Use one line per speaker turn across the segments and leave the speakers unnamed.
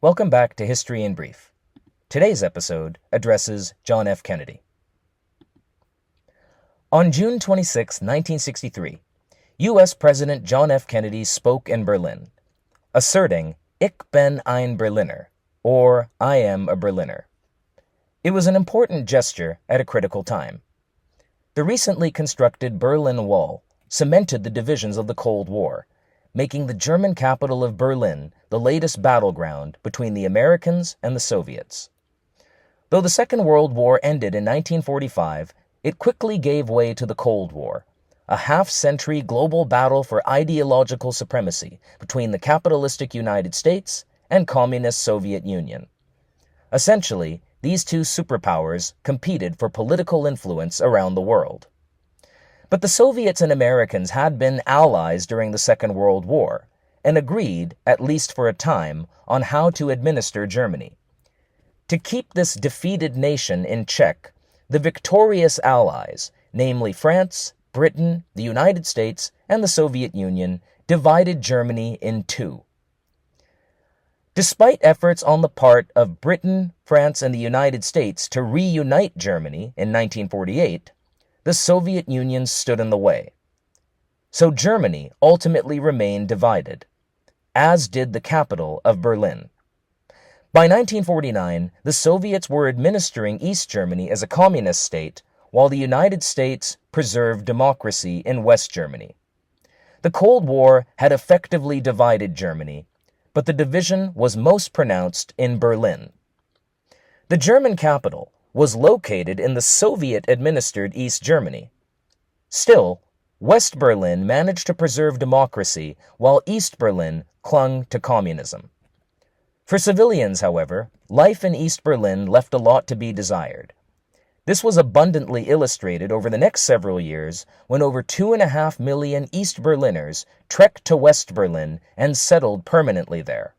Welcome back to History in Brief. Today's episode addresses John F. Kennedy. On June 26, 1963, U.S. President John F. Kennedy spoke in Berlin, asserting Ich Bin ein Berliner, or I am a Berliner. It was an important gesture at a critical time. The recently constructed Berlin Wall cemented the divisions of the Cold War, making the German capital of Berlin the latest battleground between the Americans and the Soviets. Though the Second World War ended in 1945, it quickly gave way to the Cold War, a half-century global battle for ideological supremacy between the capitalistic United States and communist Soviet Union. Essentially, these two superpowers competed for political influence around the world. But the Soviets and Americans had been allies during the Second World War and agreed, at least for a time, on how to administer Germany. To keep this defeated nation in check, the victorious allies, namely France, Britain, the United States, and the Soviet Union, divided Germany in two. Despite efforts on the part of Britain, France, and the United States to reunite Germany in 1948, the Soviet Union stood in the way. So Germany ultimately remained divided, as did the capital of Berlin. By 1949, the Soviets were administering East Germany as a communist state, while the United States preserved democracy in West Germany. The Cold War had effectively divided Germany, but the division was most pronounced in Berlin. The German capital was located in the Soviet-administered East Germany. Still, West Berlin managed to preserve democracy while East Berlin clung to communism. For civilians, however, life in East Berlin left a lot to be desired. This was abundantly illustrated over the next several years when over 2.5 million East Berliners trekked to West Berlin and settled permanently there.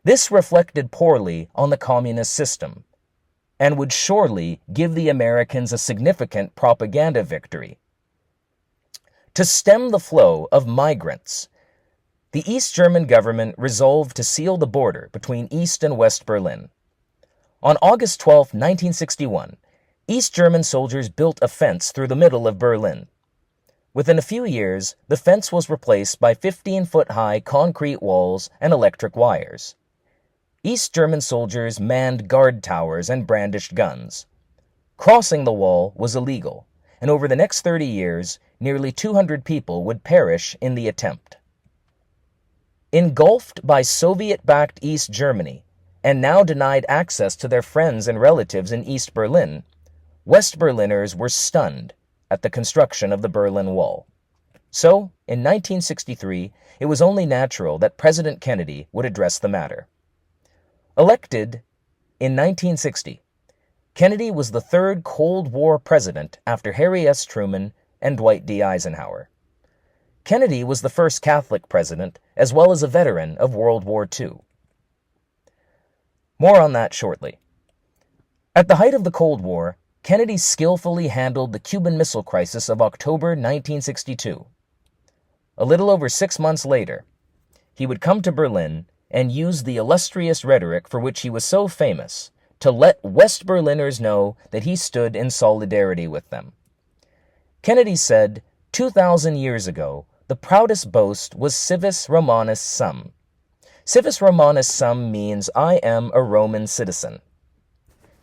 This reflected poorly on the communist system, and would surely give the Americans a significant propaganda victory. To stem the flow of migrants, the East German government resolved to seal the border between East and West Berlin. On August 12, 1961, East German soldiers built a fence through the middle of Berlin. Within a few years, the fence was replaced by 15-foot-high concrete walls and electric wires. East German soldiers manned guard towers and brandished guns. Crossing the wall was illegal, and over the next 30 years, nearly 200 people would perish in the attempt. Engulfed by Soviet-backed East Germany, and now denied access to their friends and relatives in East Berlin, West Berliners were stunned at the construction of the Berlin Wall. So, in 1963, it was only natural that President Kennedy would address the matter. Elected in 1960, Kennedy was the third Cold War president after Harry S. Truman and Dwight D. Eisenhower. Kennedy was the first Catholic president, as well as a veteran of World War II. More on that shortly. At the height of the Cold War, Kennedy skillfully handled the Cuban Missile Crisis of October 1962. A little over 6 months later, he would come to Berlin and use the illustrious rhetoric for which he was so famous to let West Berliners know that he stood in solidarity with them. Kennedy said, 2,000 years ago, the proudest boast was civis Romanus sum. Civis Romanus sum means I am a Roman citizen.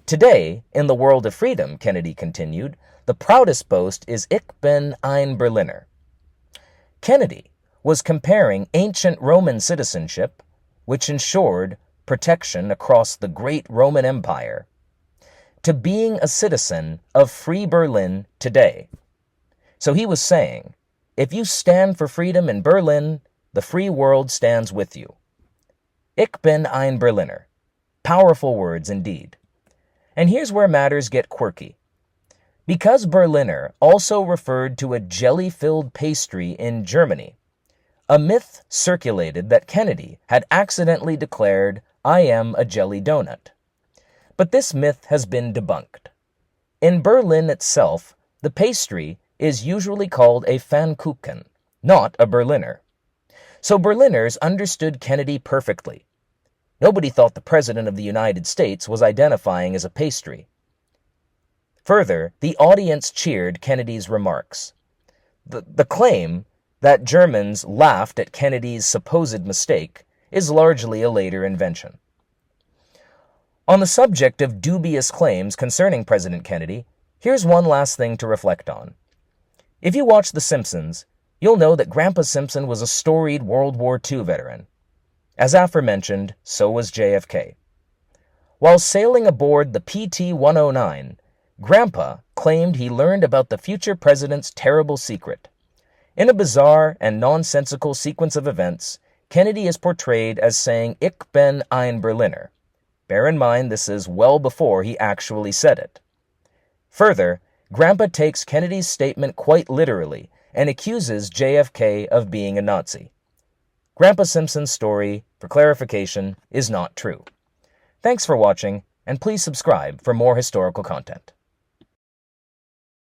Today, in the world of freedom, Kennedy continued, the proudest boast is Ich Bin ein Berliner. Kennedy was comparing ancient Roman citizenship, which ensured protection across the great Roman Empire, to being a citizen of free Berlin today. So he was saying, if you stand for freedom in Berlin, the free world stands with you. Ich bin ein Berliner. Powerful words indeed. And here's where matters get quirky. Because Berliner also referred to a jelly-filled pastry in Germany, a myth circulated that Kennedy had accidentally declared, I am a jelly donut. But this myth has been debunked. In Berlin itself, the pastry is usually called a Pfannkuchen, not a Berliner. So Berliners understood Kennedy perfectly. Nobody thought the President of the United States was identifying as a pastry. Further, the audience cheered Kennedy's remarks. The claim that Germans laughed at Kennedy's supposed mistake is largely a later invention. On the subject of dubious claims concerning President Kennedy, here's one last thing to reflect on. If you watch The Simpsons, you'll know that Grandpa Simpson was a storied World War II veteran. As aforementioned, so was JFK. While sailing aboard the PT-109, Grandpa claimed he learned about the future president's terrible secret. In a bizarre and nonsensical sequence of events, Kennedy is portrayed as saying Ich Bin Ein Berliner. Bear in mind this is well before he actually said it. Further, Grandpa takes Kennedy's statement quite literally and accuses JFK of being a Nazi. Grandpa Simpson's story, for clarification, is not true. Thanks for watching, and please subscribe for more historical content.